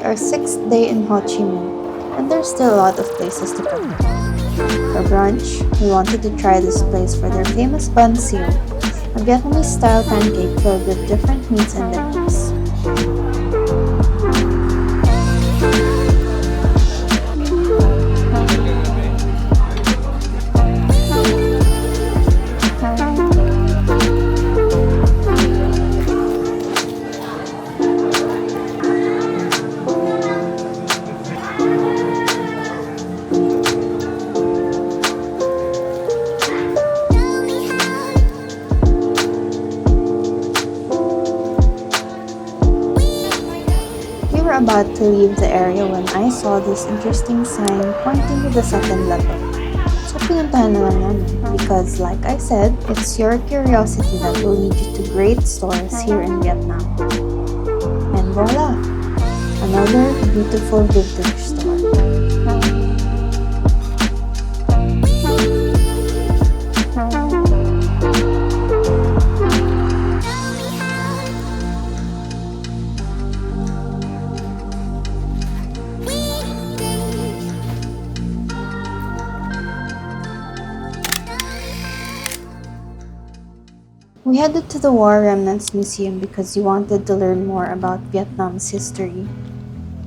our 6th day in Ho Chi Minh, and there's still a lot of places to cover. For brunch, we wanted to try this place for their famous bun siu, a Vietnamese-style pancake filled with different meats and dips. About to leave the area when I saw this interesting sign pointing to the second level. So pinuntahan na lang namin because like I said, it's your curiosity that will lead you to great stores here in Vietnam. And voila! Another beautiful vintage store. We headed to the War Remnants Museum because we wanted to learn more about Vietnam's history.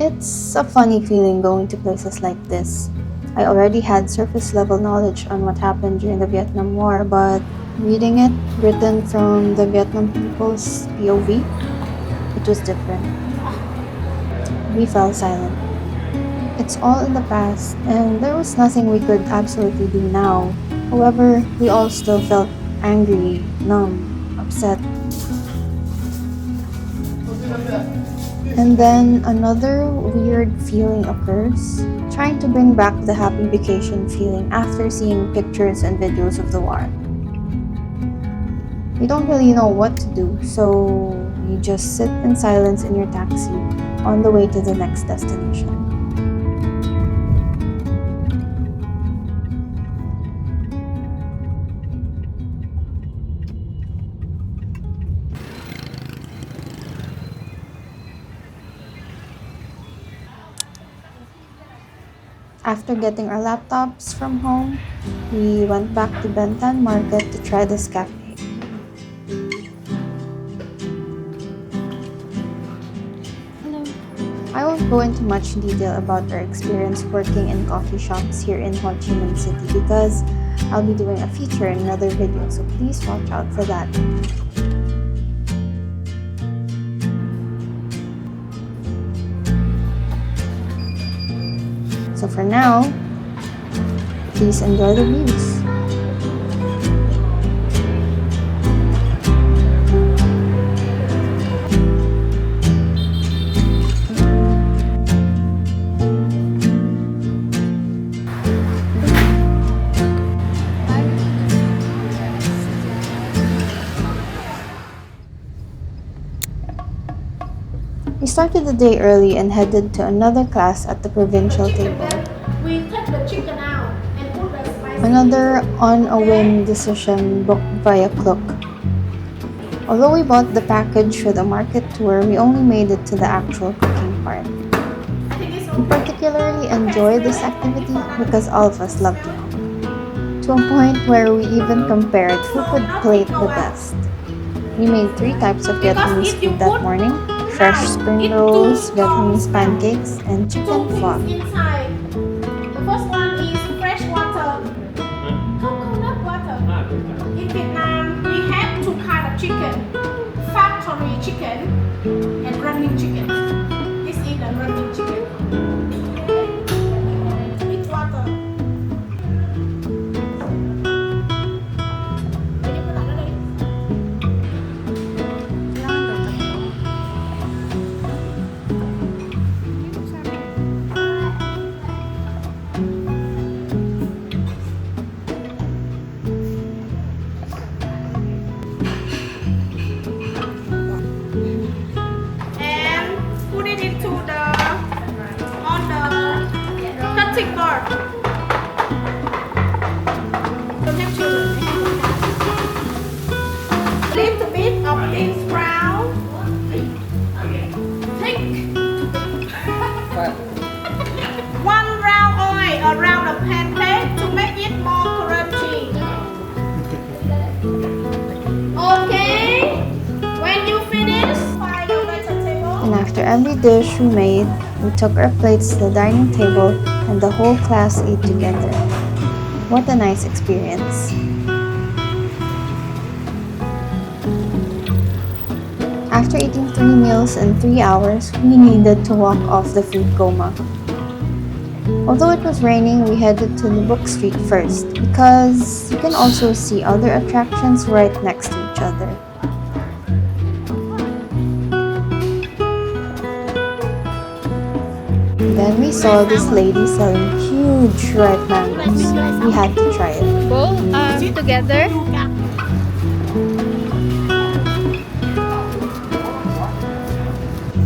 It's a funny feeling going to places like this. I already had surface level knowledge on what happened during the Vietnam War, but reading it written from the Vietnam people's POV, it was different. We fell silent. It's all in the past, and there was nothing we could absolutely do now. However, we all still felt angry, numb, upset. And then another weird feeling occurs, trying to bring back the happy vacation feeling after seeing pictures and videos of the war. You don't really know what to do, so you just sit in silence in your taxi on the way to the next destination. After getting our laptops from home, we went back to Ben Thanh Market to try this cafe. Hello. I won't go into much detail about our experience working in coffee shops here in Ho Chi Minh City because I'll be doing a feature in another video, so please watch out for that. So for now, please enjoy the views. We started the day early and headed to another class at the provincial table. We take the chicken out and put the spicy. Another on-a-whim decision booked via Klook. Although we bought the package for the market tour, we only made it to the actual cooking part. We particularly enjoyed this activity because all of us love to cook, to a point where we even compared who could plate the best. We made 3 types of Vietnamese food that morning: fresh spring rolls, Vietnamese pancakes, and chicken pho. Inside. The first one is fresh water, coconut water. In Vietnam, we have 2 kinds of chicken: factory chicken and running chicken. This is the running chicken. With water. Little bit of this brown, thick. every dish we made, we took our plates to the dining table and the whole class ate together. What a nice experience. After eating 3 meals in 3 hours, we needed to walk off the food coma. Although it was raining, we headed to the book street first because you can also see other attractions right next to each other. Then we saw this lady selling huge ripe mangoes. We had to try it. Both together.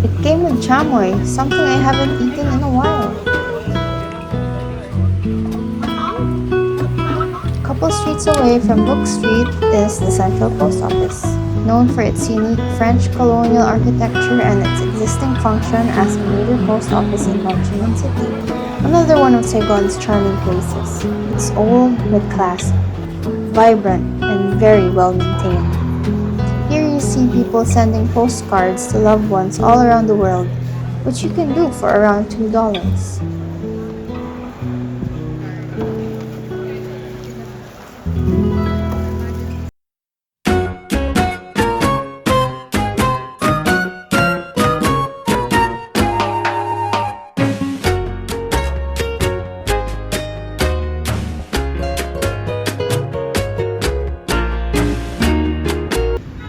It came with chamoy, something I haven't eaten in a while. A couple streets away from Book Street is the Central Post Office, known for its unique French colonial architecture and its existing function as a major post office in Chi Minh City. Another one of Saigon's charming places. It's old but classy, vibrant, and very well maintained. Here you see people sending postcards to loved ones all around the world, which you can do for around $2.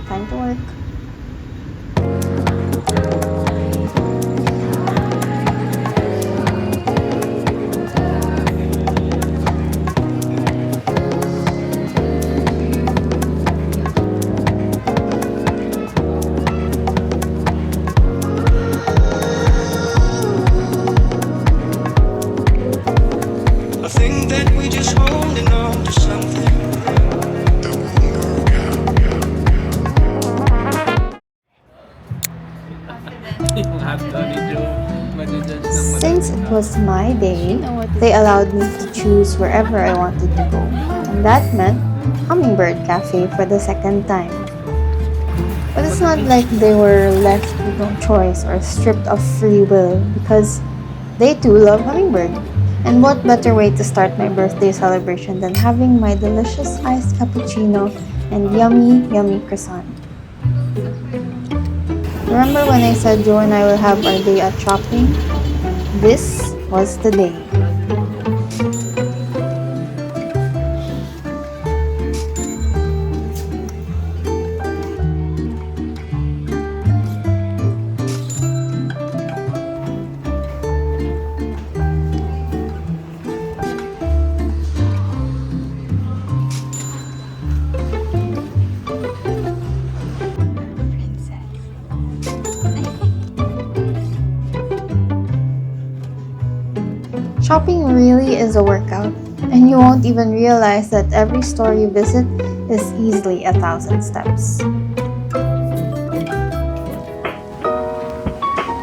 Time to work. I think that we just holding on to something. Since it was my day, they allowed me to choose wherever I wanted to go. And that meant Hummingbird Cafe for the second time. But it's not like they were left with no choice or stripped of free will because they too love Hummingbird. And what better way to start my birthday celebration than having my delicious iced cappuccino and yummy, yummy croissant. Remember when I said Joe and I will have our day at shopping? This was the day. Shopping really is a workout, and you won't even realize that every store you visit is easily 1,000 steps.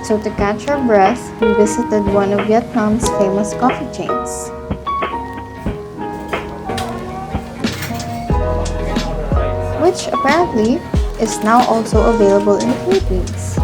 So to catch our breath, we visited one of Vietnam's famous coffee chains. Which apparently is now also available in the Philippines.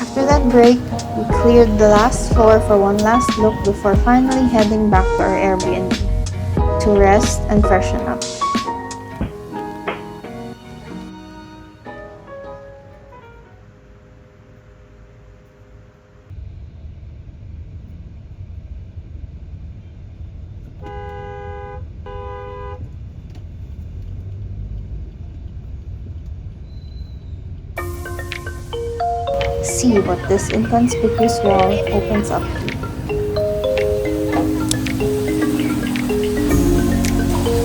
After that break, we cleared the last floor for one last look before finally heading back to our Airbnb to rest and freshen up. see what this inconspicuous wall opens up to.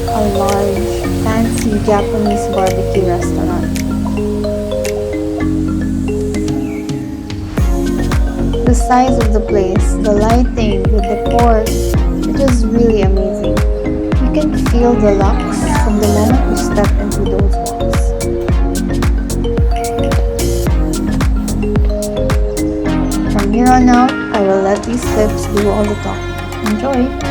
A large, fancy Japanese barbecue restaurant. The size of the place, the lighting, the decor, it was really amazing. You can feel the lux from the moment you step into those walls. From here on out, I will let these clips do all the talking. Enjoy!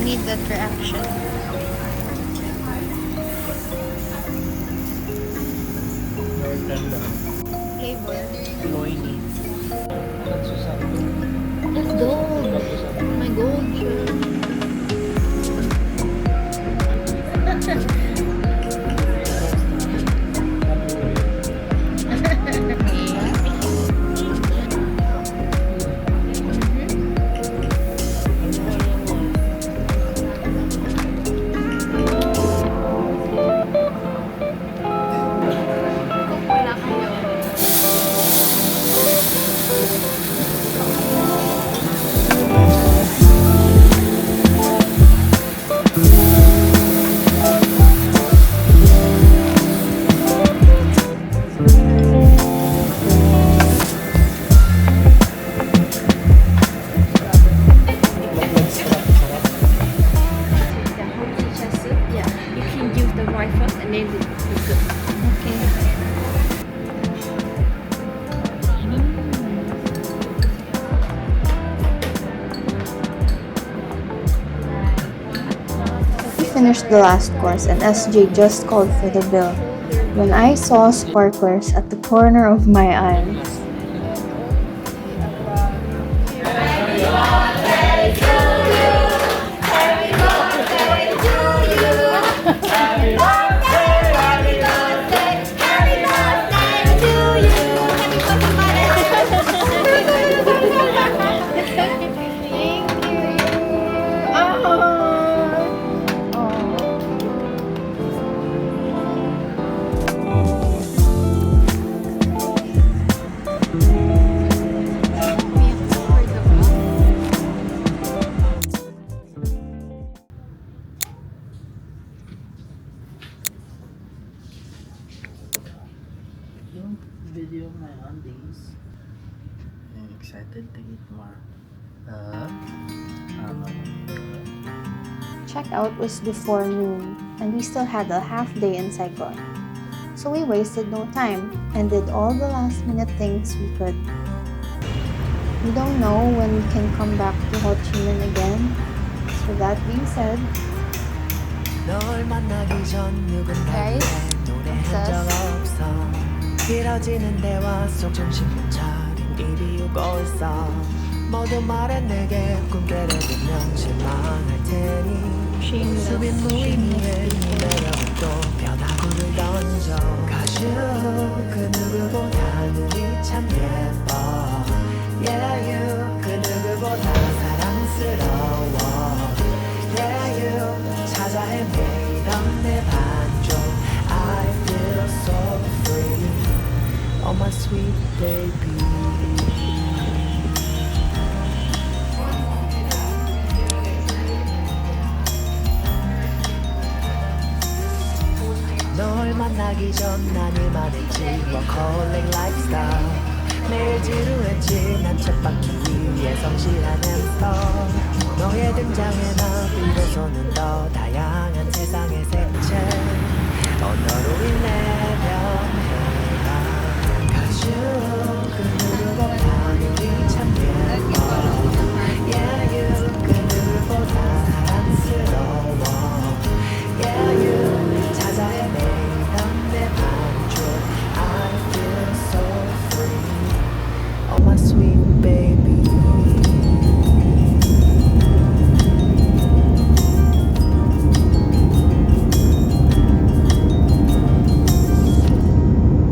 Need that reaction. Flavor. That's gold. My gold shirt. Finished the last course and SJ just called for the bill when I saw sparklers at the corner of my eyes. Video my undies. I'm excited to eat more. Checkout was before noon, and we still had a half day in Saigon. So we wasted no time and did all the last minute things we could. We don't know when we can come back to Ho Chi Minh again. So that being said, 널 만나기 전 누군가에게 노래한 적 없어 길어지는 대화 속 정신 못 차린 입이 오고 있어 모두 말해 내게 꿈깨를 들면 실망할 테니 수빈 무의미해 내려도 벼다구를 던져 가슈 그 누구보다 눈이 참 예뻐 Yeah you 그 누구보다 사랑스러워 Yeah you 찾아 헤매던 내 반쪽 I feel so free Oh my sweet baby 널 만나기 전 난 일만을 지워 calling lifestyle 매일 지루했지 난 쳇바퀴 위에 성실한 햄스터 너의 등장에 나 비로소는 더 다양한 세상의 색채 언어로 인해 변해가 가슈 그 누구보다 눈이 참 예뻐 Yeah you 그 누구보다 사랑스러워 Yeah you 찾아 헤매던 내 반쪽 I feel so free Oh my sweet baby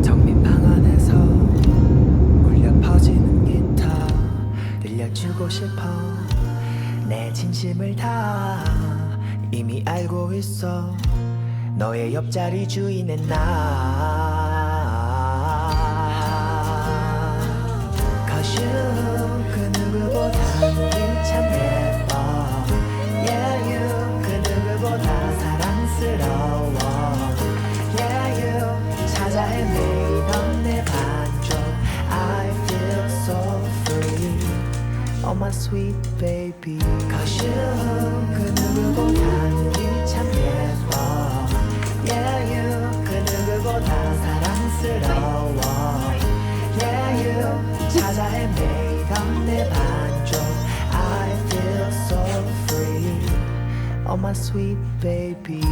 정민 방 안에서 울려 퍼지는 기타 들려주고 싶어 내 진심을 다 이미 알고 있어 너의 옆자리 주인은 나 Cause you 그 누구보다 눈이 참 예뻐 Yeah you 그 누구보다 사랑스러워 Yeah you 찾아 헤매던 내 반쪽 I feel so free Oh my sweet baby Cause you 그 누구보다 눈이 참 예뻐 Yeah you 그 누구보다 사랑스러워 Yeah you 찾아 헤매던 내 반쪽 I feel so free Oh my sweet baby